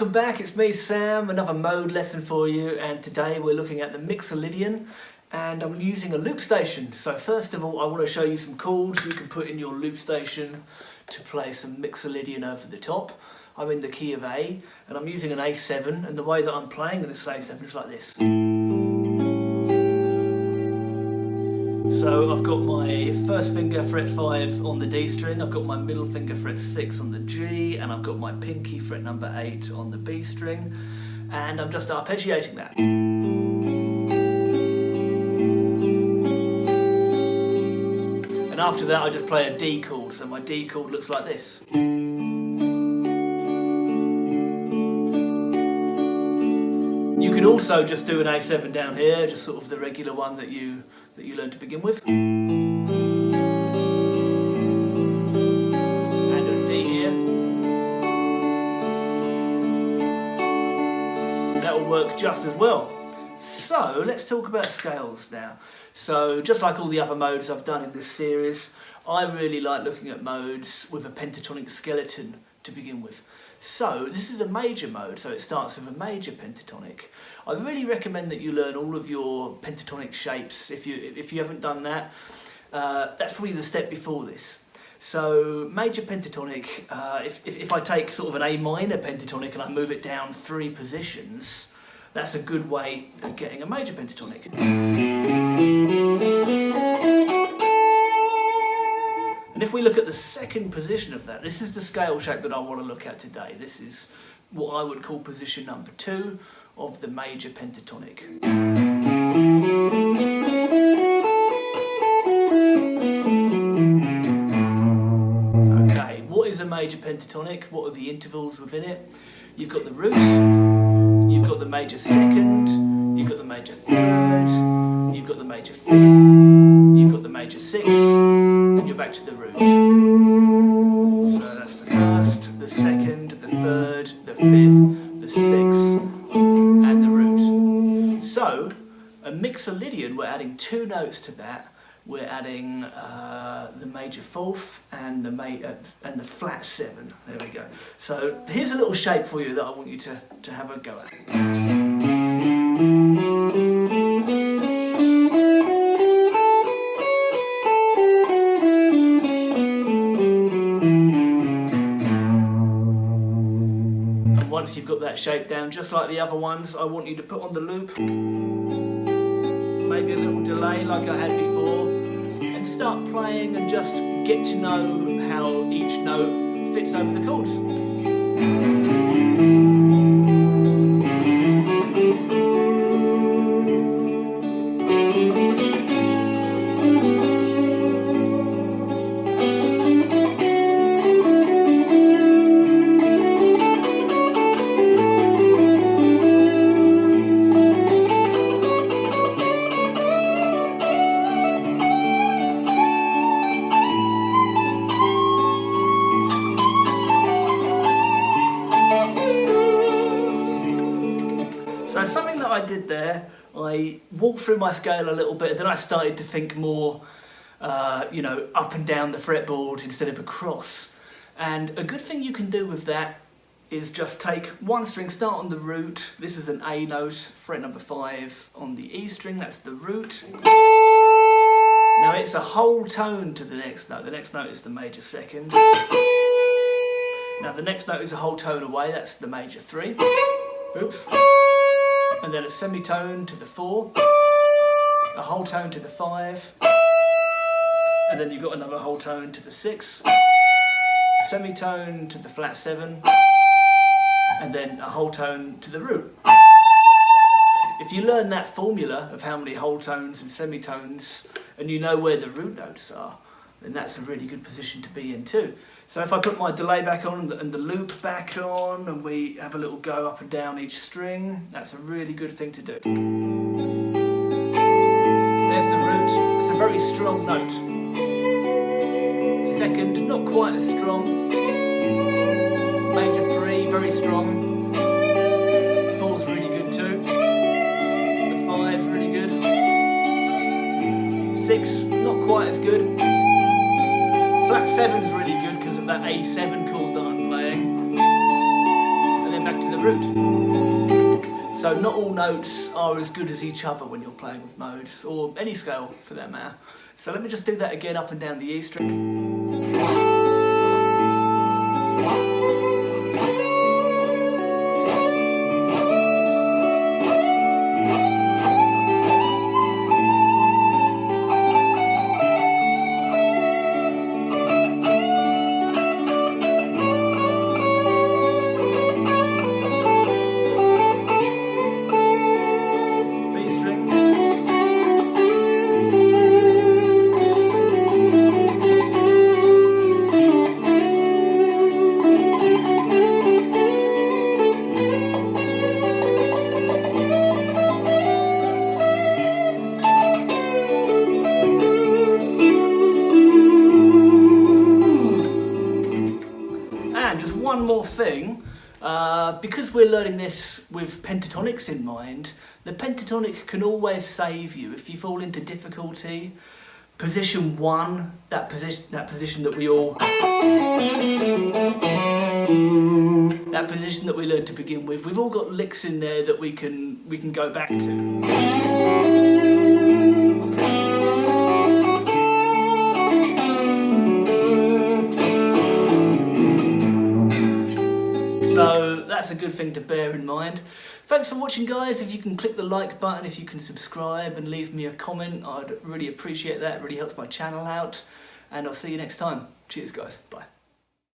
welcome back, it's me Sam, another mode lesson for you, and today we're looking at the Mixolydian and I'm using a loop station. So first of all I want to show you some chords you can put in your loop station to play some Mixolydian over the top. I'm in the key of A and I'm using an A7, and the way that I'm playing in this A7 is like this. So I've got my first finger fret 5 on the D string, I've got my middle finger fret 6 on the G, and I've got my pinky fret number 8 on the B string, and I'm just arpeggiating that. And after that I just play a D chord, so my D chord looks like this. You could also just do an A7 down here, just sort of the regular one that you learn to begin with. And a D here. That will work just as well. So let's talk about scales now. So just like all the other modes I've done in this series, I really like looking at modes with a pentatonic skeleton to begin with. So this is a major mode, so it starts with a major pentatonic. I really recommend that you learn all of your pentatonic shapes. If you haven't done that, that's probably the step before this. So major pentatonic, if I take sort of an A minor pentatonic and I move it down 3 positions, that's a good way of getting a major pentatonic. And if we look at the second position of that, this is the scale shape that I want to look at today. This is what I would call position number 2 of the major pentatonic. Okay, what is a major pentatonic? What are the intervals within it? You've got the root, you've got the major second, you've got the major third, you've got the major 5th, you've got the major 6th, and you're back to the root. So that's the 1st, the 2nd, the 3rd, the 5th, the 6th, and the root. So a Mixolydian, we're adding 2 notes to that. We're adding the major 4th and the flat 7. There we go. So here's a little shape for you that I want you to have a go at. Once you've got that shape down, just like the other ones, I want you to put on the loop, maybe a little delay like I had before, and start playing and just get to know how each note fits over the chords. So something that I did there, I walked through my scale a little bit, then I started to think more, up and down the fretboard instead of across. And a good thing you can do with that is just take one string, start on the root. This is an A note, fret number 5 on the E string, that's the root. Now it's a whole tone to the next note. The next note is the major second. Now the next note is a whole tone away, that's the major 3. Oops. And then a semitone to the 4, a whole tone to the 5, and then you've got another whole tone to the 6, semitone to the flat 7, and then a whole tone to the root. If you learn that formula of how many whole tones and semitones, and you know where the root notes are, then that's a really good position to be in too. So if I put my delay back on and the loop back on, and we have a little go up and down each string, that's a really good thing to do. There's the root, it's a very strong note. Second, not quite as strong. Major 3, very strong. 4's really good too. The 5's really good. 6, not quite as good. Flat 7's really good because of that A7 chord that I'm playing. And then back to the root. So not all notes are as good as each other when you're playing with modes, or any scale for that matter. So let me just do that again up and down the E string. And just one more thing, because we're learning this with pentatonics in mind, the pentatonic can always save you if you fall into difficulty. Position 1, that position that we learned to begin with, we've all got licks in there that we can go back to. So that's a good thing to bear in mind. Thanks for watching, guys. If you can click the like button, if you can subscribe and leave me a comment, I'd really appreciate that. It really helps my channel out. And I'll see you next time. Cheers, guys. Bye.